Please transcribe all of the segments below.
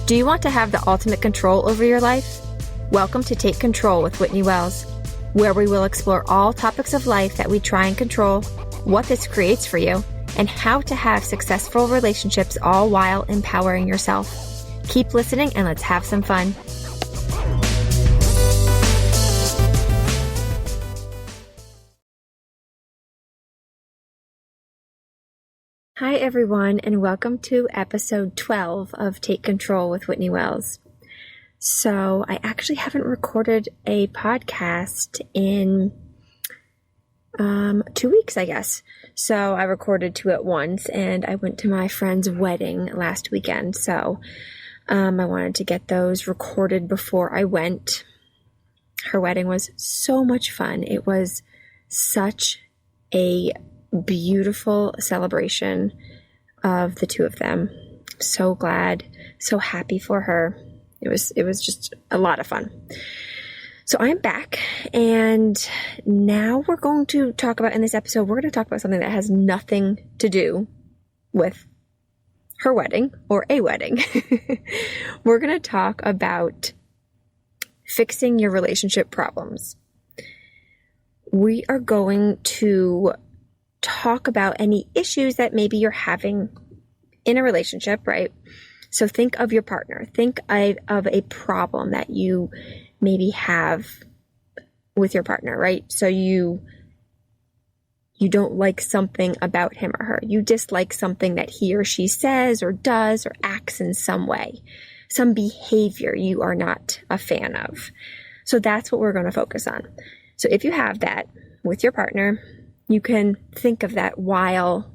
Do you want to have the ultimate control over your life? Welcome to Take Control with Whitney Wells, where we will explore all topics of life that we try and control, what this creates for you, and how to have successful relationships all while empowering yourself. Keep listening and let's have some fun. Hi everyone, and welcome to episode 12 of Take Control with Whitney Wells. So I actually haven't recorded a podcast in 2 weeks, I guess. So I recorded 2 at once, and I went to my friend's wedding last weekend. So I wanted to get those recorded before I went. Her wedding was so much fun. It was such a beautiful celebration of the two of them. So glad, so happy for her. It was just a lot of fun. So I'm back, and now we're going to talk about, in this episode, we're going to talk about something that has nothing to do with her wedding or a wedding. We're going to talk about fixing your relationship problems. We are going to talk about any issues that maybe you're having in a relationship, right? So think of your partner. Think of a problem that you maybe have with your partner, right? So you don't like something about him or her. You dislike something that he or she says or does or acts in some way. Some behavior you are not a fan of. So that's what we're going to focus on. So if you have that with your partner, you can think of that while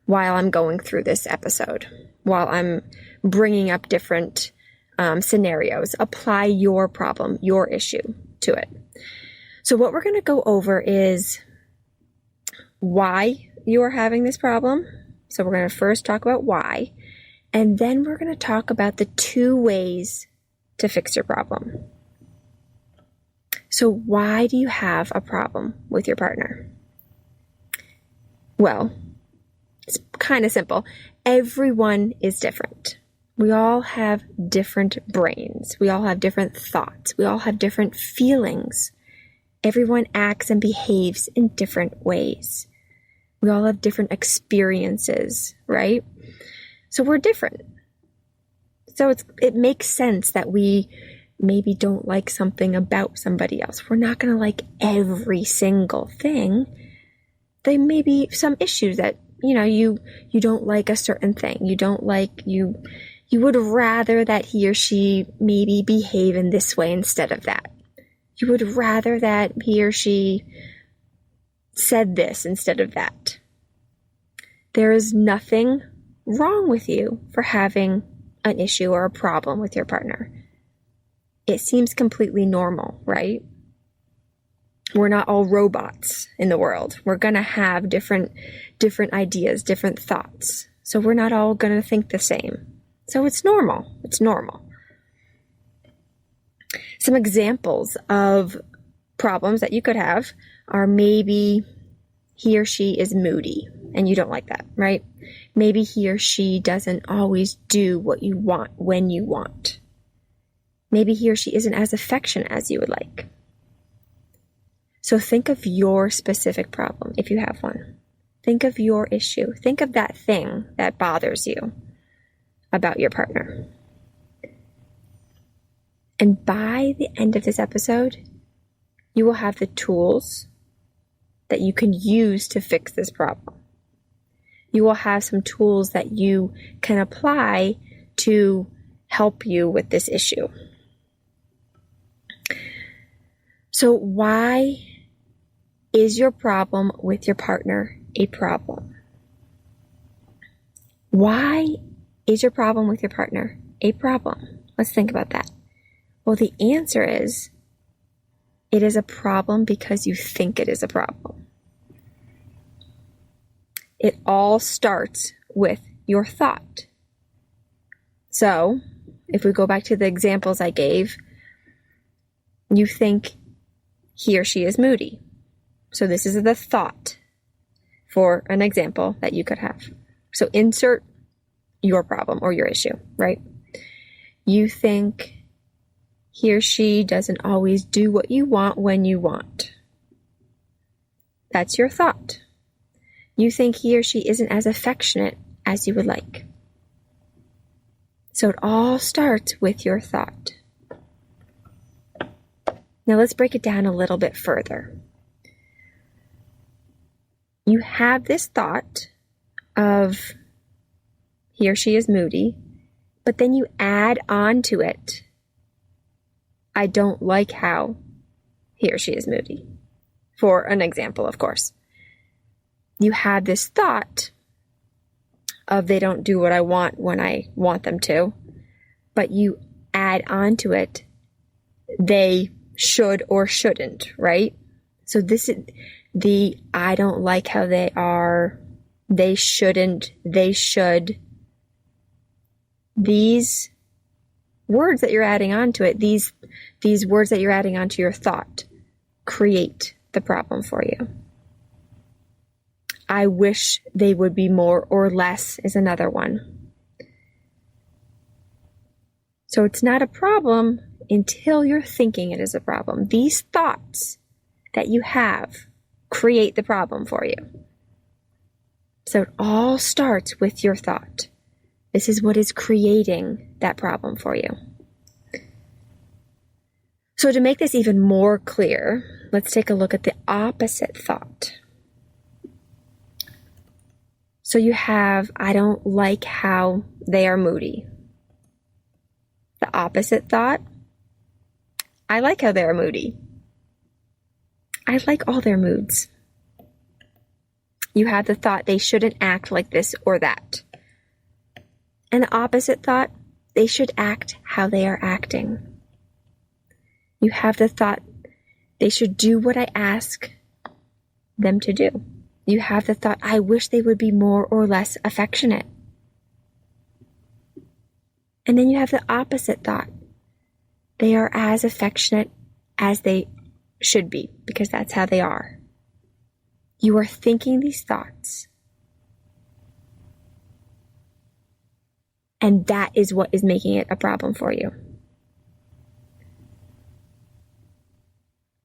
I'm going through this episode, while I'm bringing up different scenarios. Apply your problem, your issue to it. So what we're going to go over is why you are having this problem. So we're going to first talk about why, and then we're going to talk about the 2 ways to fix your problem. So why do you have a problem with your partner? Well, it's kind of simple. Everyone is different. We all have different brains. We all have different thoughts. We all have different feelings. Everyone acts and behaves in different ways. We all have different experiences, right? So we're different. So it makes sense that we maybe don't like something about somebody else. We're not going to like every single thing. There may be some issues that, you don't like a certain thing. You don't like, you would rather that he or she maybe behave in this way instead of that. You would rather that he or she said this instead of that. There is nothing wrong with you for having an issue or a problem with your partner. It seems completely normal, right? We're not all robots in the world. We're going to have different ideas, different thoughts. So we're not all going to think the same. So it's normal. It's normal. Some examples of problems that you could have are maybe he or she is moody and you don't like that, right? Maybe he or she doesn't always do what you want when you want. Maybe he or she isn't as affectionate as you would like. So think of your specific problem, if you have one. Think of your issue. Think of that thing that bothers you about your partner. And by the end of this episode, you will have the tools that you can use to fix this problem. You will have some tools that you can apply to help you with this issue. So why is your problem with your partner a problem? Why is your problem with your partner a problem? Let's think about that. Well, the answer is, it is a problem because you think it is a problem. It all starts with your thought. So, if we go back to the examples I gave, you think he or she is moody. So this is the thought for an example that you could have. So insert your problem or your issue, right? You think he or she doesn't always do what you want when you want. That's your thought. You think he or she isn't as affectionate as you would like. So it all starts with your thought. Now let's break it down a little bit further. You have this thought of he or she is moody, but then you add on to it, I don't like how he or she is moody. For an example, of course. You have this thought of they don't do what I want when I want them to, but you add on to it, they should or shouldn't, right? So this is the I don't like how they are, they shouldn't, they should. These words that you're adding onto it, these words that you're adding onto your thought create the problem for you. I wish they would be more or less is another one. So it's not a problem until you're thinking it is a problem. These thoughts that you have create the problem for you. So it all starts with your thought. This is what is creating that problem for you. So to make this even more clear, let's take a look at the opposite thought. So you have, I don't like how they are moody. The opposite thought, I like how they are moody. I like all their moods. You have the thought, they shouldn't act like this or that. And the opposite thought, they should act how they are acting. You have the thought, they should do what I ask them to do. You have the thought, I wish they would be more or less affectionate. And then you have the opposite thought. They are as affectionate as they should be, because that's how they are. You are thinking these thoughts. And that is what is making it a problem for you.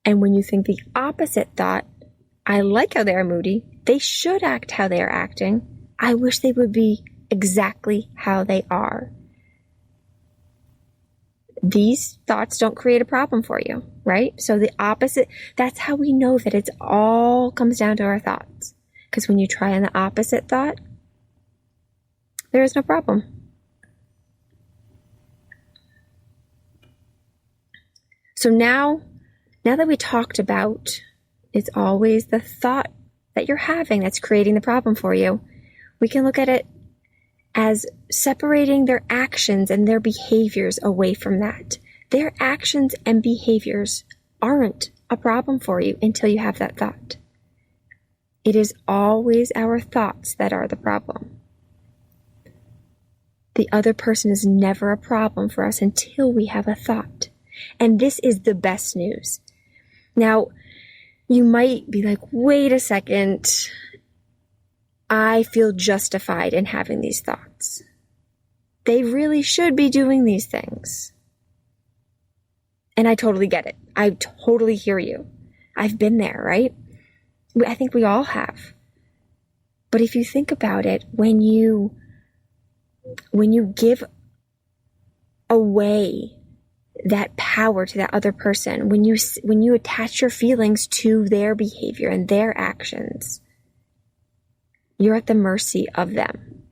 And when you think the opposite thought, I like how they are moody, they should act how they are acting, I wish they would be exactly how they are. These thoughts don't create a problem for you, right? So the opposite, that's how we know that it's all comes down to our thoughts. Because when you try on the opposite thought, there is no problem. So now that we talked about it's always the thought that you're having that's creating the problem for you, we can look at it as separating their actions and their behaviors away from that. Their actions and behaviors aren't a problem for you until you have that thought. It is always our thoughts that are the problem. The other person is never a problem for us until we have a thought. And this is the best news. Now, you might be like, wait a second, I feel justified in having these thoughts. They really should be doing these things. And I totally get it. I totally hear you. I've been there, right? I think we all have. But if you think about it, when you give away that power to that other person, when you attach your feelings to their behavior and their actions, you're at the mercy of them.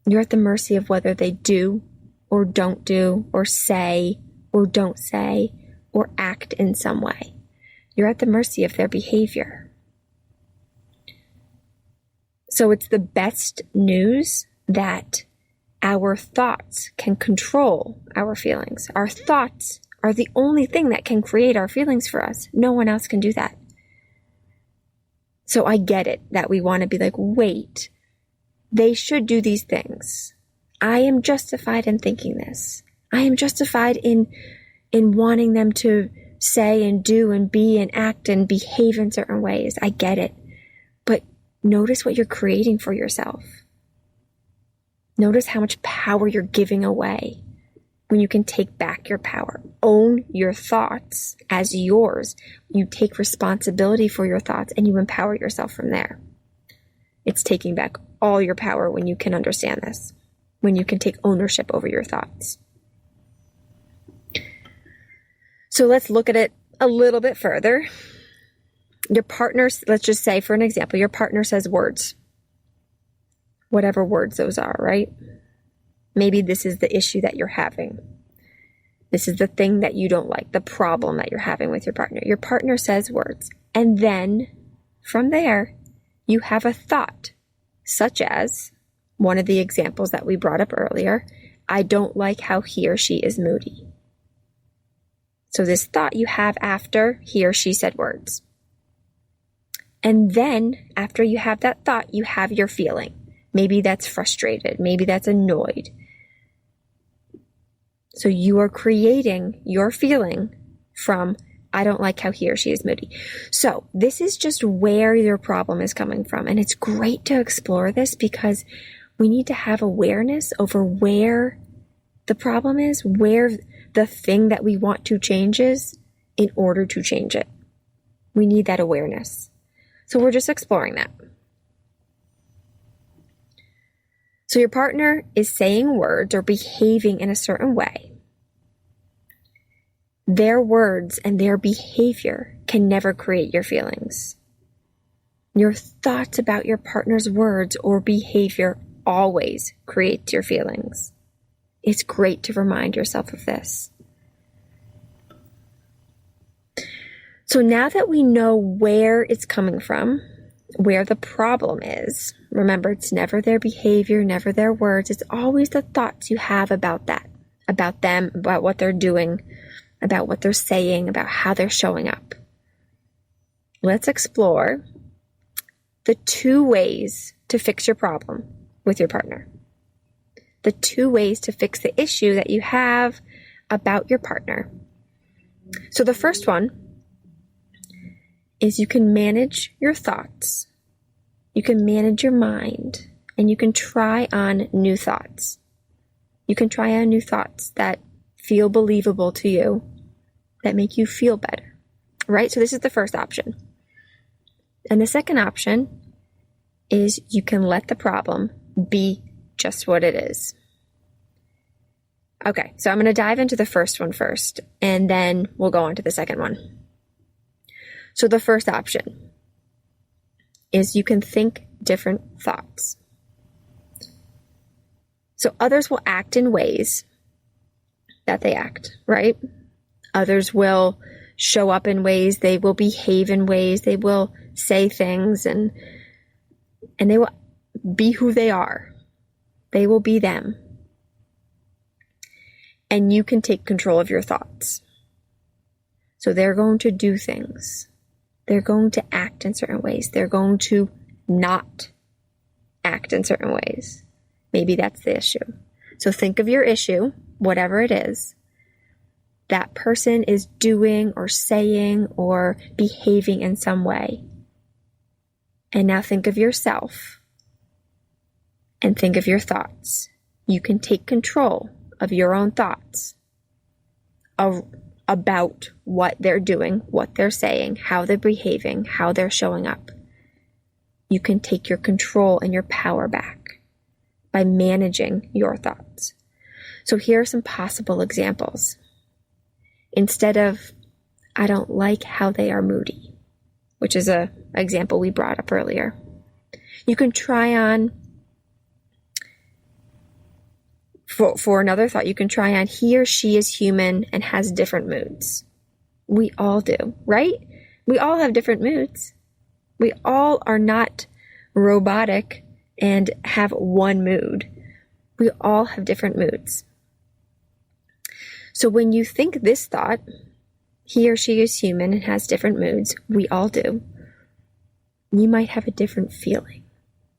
You're at the mercy of whether they do or don't do or say or don't say or act in some way. You're at the mercy of their behavior. So it's the best news that our thoughts can control our feelings. Our thoughts are the only thing that can create our feelings for us. No one else can do that. So I get it that we want to be like, wait, they should do these things. I am justified in thinking this. I am justified in wanting them to say and do and be and act and behave in certain ways. I get it. But notice what you're creating for yourself. Notice how much power you're giving away when you can take back your power, own your thoughts as yours. You take responsibility for your thoughts and you empower yourself from there. It's taking back all your power when you can understand this, when you can take ownership over your thoughts. So let's look at it a little bit further. Your partner, let's just say for an example, your partner says words, whatever words those are, right? Maybe this is the issue that you're having. This is the thing that you don't like, the problem that you're having with your partner. Your partner says words. And then from there, you have a thought, such as one of the examples that we brought up earlier. I don't like how he or she is moody. So this thought you have after he or she said words. And then after you have that thought, you have your feeling. Maybe that's frustrated. Maybe that's annoyed. So you are creating your feeling from, I don't like how he or she is moody. So this is just where your problem is coming from. And it's great to explore this because we need to have awareness over where the problem is, where the thing that we want to change is in order to change it. We need that awareness. So we're just exploring that. So your partner is saying words or behaving in a certain way. Their words and their behavior can never create your feelings. Your thoughts about your partner's words or behavior always creates your feelings. It's great to remind yourself of this. So now that we know where it's coming from, where the problem is, remember, it's never their behavior, never their words. It's always the thoughts you have about that, about them, about what they're doing, about what they're saying, about how they're showing up. Let's explore the 2 ways to fix your problem with your partner. The 2 ways to fix the issue that you have about your partner. So the first one is you can manage your thoughts. You can manage your mind, and you can try on new thoughts. You can try on new thoughts that feel believable to you, that make you feel better, right? So this is the first option. And the second option is you can let the problem be just what it is. Okay, so I'm going to dive into the first one first, and then we'll go on to the second one. So the first option is you can think different thoughts. So others will act in ways that they act, right? Others will show up in ways, they will behave in ways, they will say things, and they will be who they are. They will be them. And you can take control of your thoughts. So they're going to do things. They're going to act in certain ways. They're going to not act in certain ways. Maybe that's the issue. So think of your issue, whatever it is, that person is doing or saying or behaving in some way. And now think of yourself and think of your thoughts. You can take control of your own thoughts about what they're doing, what they're saying, how they're behaving, how they're showing up. You can take your control and your power back by managing your thoughts. So here are some possible examples. Instead of, I don't like how they are moody, which is an example we brought up earlier, you can try on, for another thought, you can try on, he or she is human and has different moods. We all do, right? We all have different moods. We all are not robotic and have one mood. We all have different moods. So when you think this thought, he or she is human and has different moods, we all do, you might have a different feeling.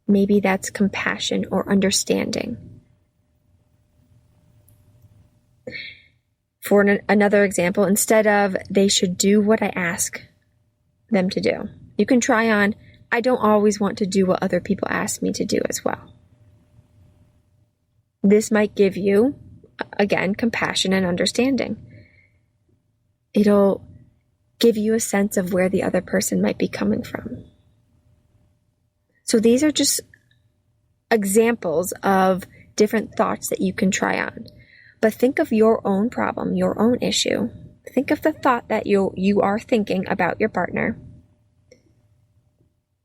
Maybe that's compassion or understanding. For another example, instead of, they should do what I ask them to do, you can try on, I don't always want to do what other people ask me to do as well. This might give you again, compassion and understanding. It'll give you a sense of where the other person might be coming from. So these are just examples of different thoughts that you can try on. But think of your own problem, your own issue. Think of the thought that you are thinking about your partner.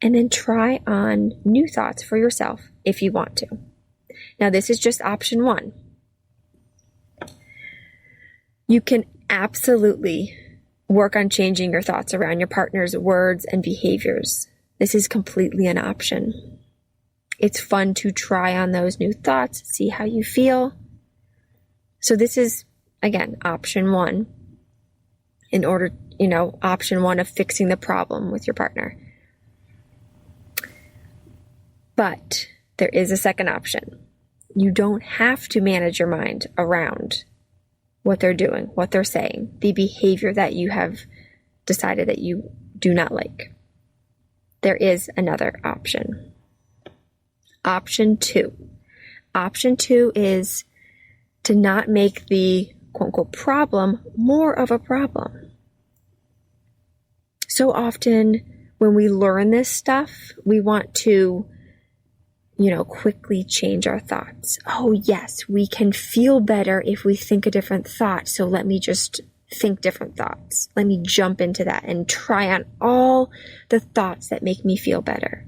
And then try on new thoughts for yourself if you want to. Now, this is just option 1. You can absolutely work on changing your thoughts around your partner's words and behaviors. This is completely an option. It's fun to try on those new thoughts, see how you feel. So this is, again, option 1 in order, option 1 of fixing the problem with your partner. But there is a second option. You don't have to manage your mind around what they're doing, what they're saying, the behavior that you have decided that you do not like. There is another option. Option 2. Option 2 is to not make the quote-unquote problem more of a problem. So often when we learn this stuff, we want to quickly change our thoughts. Oh, yes, we can feel better if we think a different thought. So let me just think different thoughts. Let me jump into that and try on all the thoughts that make me feel better.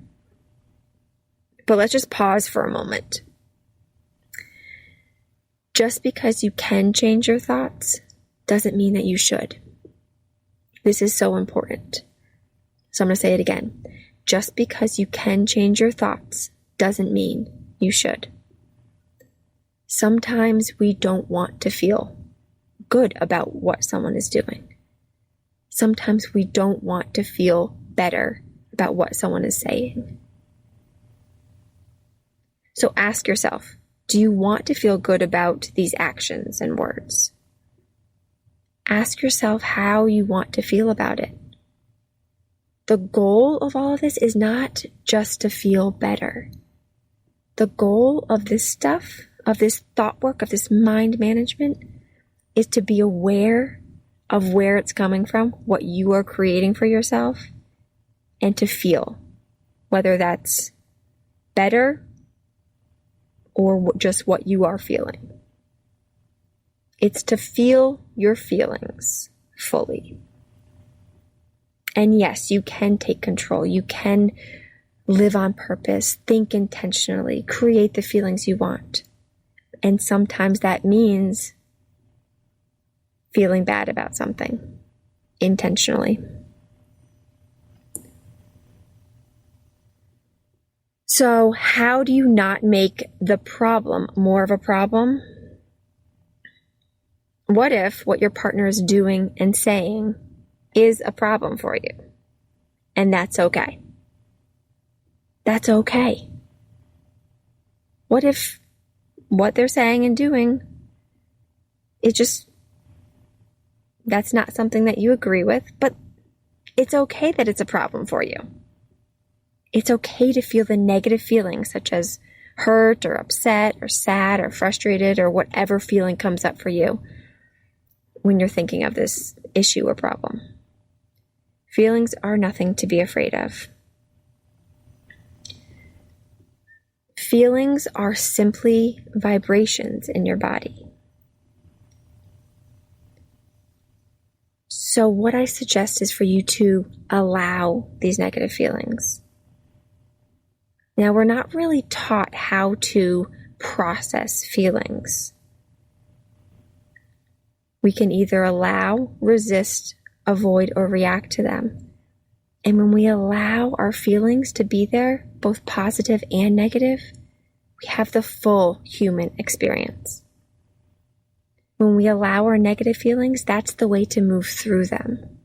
But let's just pause for a moment. Just because you can change your thoughts doesn't mean that you should. This is so important. So I'm going to say it again. Just because you can change your thoughts doesn't mean you should. Sometimes we don't want to feel good about what someone is doing. Sometimes we don't want to feel better about what someone is saying. So ask yourself, do you want to feel good about these actions and words? Ask yourself how you want to feel about it. The goal of all of this is not just to feel better. The goal of this stuff, of this thought work, of this mind management, is to be aware of where it's coming from, what you are creating for yourself, and to feel, whether that's better or just what you are feeling. It's to feel your feelings fully. And yes, you can take control. You can live on purpose, think intentionally, create the feelings you want. And sometimes that means feeling bad about something intentionally. So how do you not make the problem more of a problem? What if what your partner is doing and saying is a problem for you? And that's okay. That's okay. What if what they're saying and doing is that's not something that you agree with, but it's okay that it's a problem for you. It's okay to feel the negative feelings such as hurt or upset or sad or frustrated or whatever feeling comes up for you when you're thinking of this issue or problem. Feelings are nothing to be afraid of. Feelings are simply vibrations in your body. So what I suggest is for you to allow these negative feelings. Now, we're not really taught how to process feelings. We can either allow, resist, avoid, or react to them. And when we allow our feelings to be there, both positive and negative, we have the full human experience. When we allow our negative feelings, that's the way to move through them.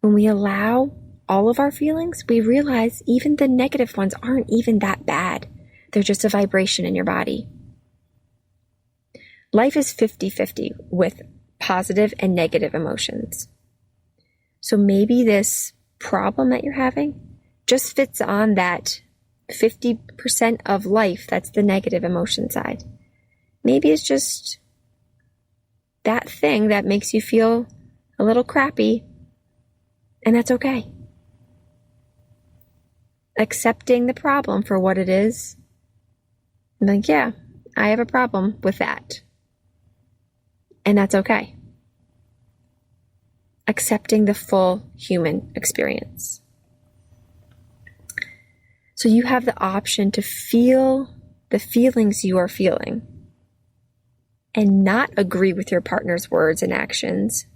When we allow all of our feelings, we realize even the negative ones aren't even that bad. They're just a vibration in your body. Life is 50-50 with positive and negative emotions. So maybe this problem that you're having just fits on that 50% of life that's the negative emotion side. Maybe it's just that thing that makes you feel a little crappy, and that's okay. Accepting the problem for what it is. Like, yeah, I have a problem with that. And that's okay. Accepting the full human experience. So you have the option to feel the feelings you are feeling and not agree with your partner's words and actions,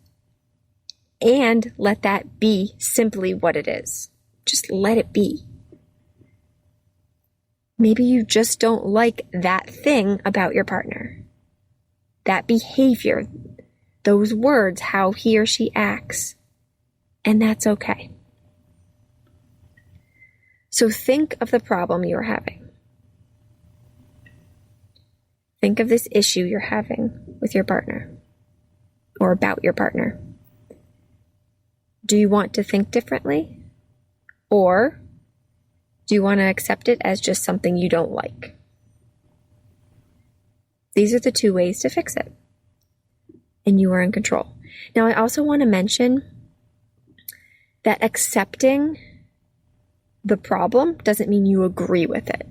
and let that be simply what it is. Just let it be. Maybe you just don't like that thing about your partner, that behavior, those words, how he or she acts, and that's okay. So think of the problem you are having. Think of this issue you're having with your partner or about your partner. Do you want to think differently? Or do you want to accept it as just something you don't like? These are the two ways to fix it. And you are in control. Now, I also want to mention that accepting the problem doesn't mean you agree with it.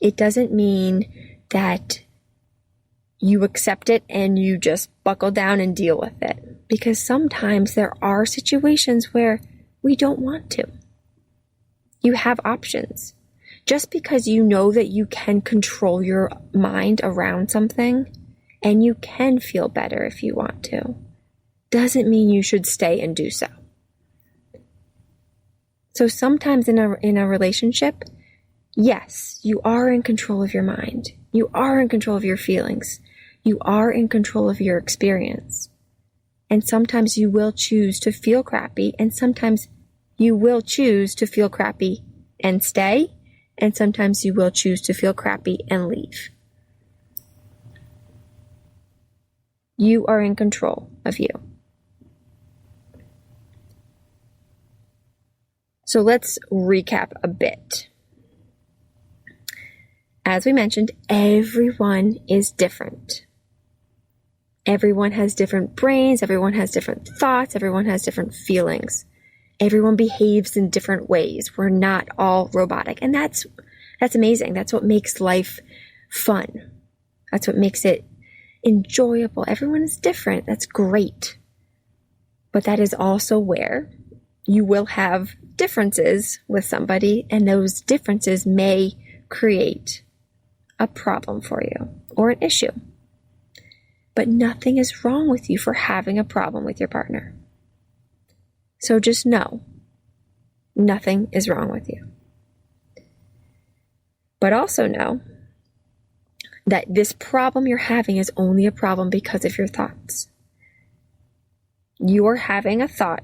It doesn't mean that you accept it and you just buckle down and deal with it. Because sometimes there are situations where we don't want to. You have options. Just because you know that you can control your mind around something and you can feel better if you want to, doesn't mean you should stay and do so. So sometimes in a relationship, yes, you are in control of your mind. You are in control of your feelings. You are in control of your experience. And sometimes you will choose to feel crappy, and sometimes you will choose to feel crappy and stay, and sometimes you will choose to feel crappy and leave. You are in control of you. So let's recap a bit. As we mentioned, everyone is different. Everyone has different brains, everyone has different thoughts, everyone has different feelings. Everyone behaves in different ways. We're not all robotic. And that's amazing. That's what makes life fun. That's what makes it enjoyable. Everyone is different. That's great. But that is also where you will have differences with somebody, and those differences may create a problem for you or an issue. But nothing is wrong with you for having a problem with your partner. So just know, nothing is wrong with you. But also know that this problem you're having is only a problem because of your thoughts. You are having a thought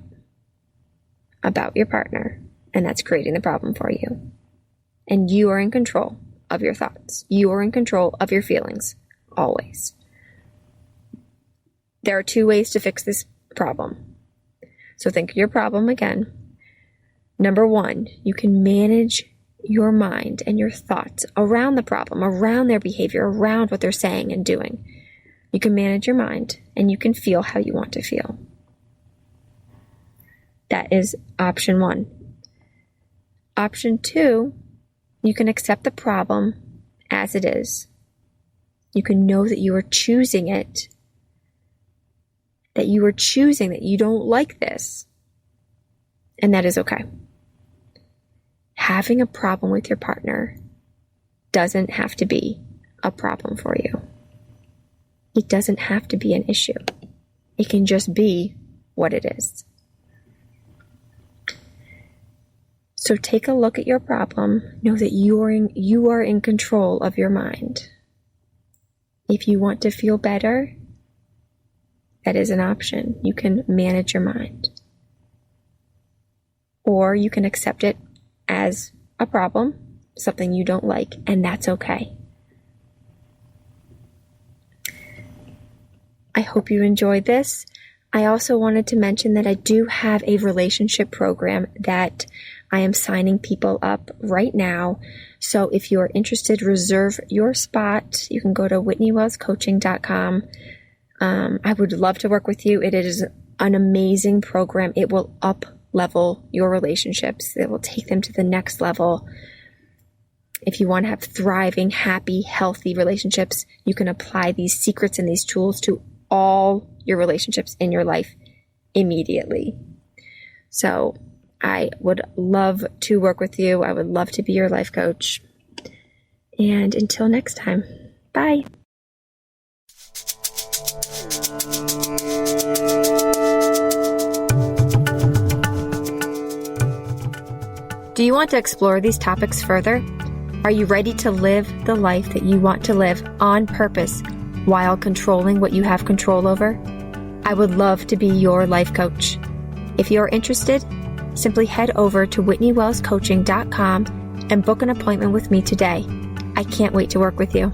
about your partner, and that's creating the problem for you. And you are in control of your thoughts. You are in control of your feelings, always. There are two ways to fix this problem. So think of your problem again. Number one, you can manage your mind and your thoughts around the problem, around their behavior, around what they're saying and doing. You can manage your mind and you can feel how you want to feel. That is option one. Option two, you can accept the problem as it is. You can know that you are choosing it, that you are choosing that you don't like this, and that is okay. Having a problem with your partner doesn't have to be a problem for you. It doesn't have to be an issue. It can just be what it is. So take a look at your problem. Know that you are in control of your mind. If you want to feel better, that is an option. You can manage your mind. Or you can accept it as a problem, something you don't like, and that's okay. I hope you enjoyed this. I also wanted to mention that I do have a relationship program that I am signing people up right now. So if you're interested, reserve your spot. You can go to whitneywellscoaching.com. I would love to work with you. It is an amazing program. It will up-level your relationships. It will take them to the next level. If you want to have thriving, happy, healthy relationships, you can apply these secrets and these tools to all your relationships in your life immediately. So I would love to work with you. I would love to be your life coach. And until next time, bye. Do you want to explore these topics further? Are you ready to live the life that you want to live on purpose while controlling what you have control over? I would love to be your life coach. If you're interested, simply head over to WhitneyWellsCoaching.com and book an appointment with me today. I can't wait to work with you.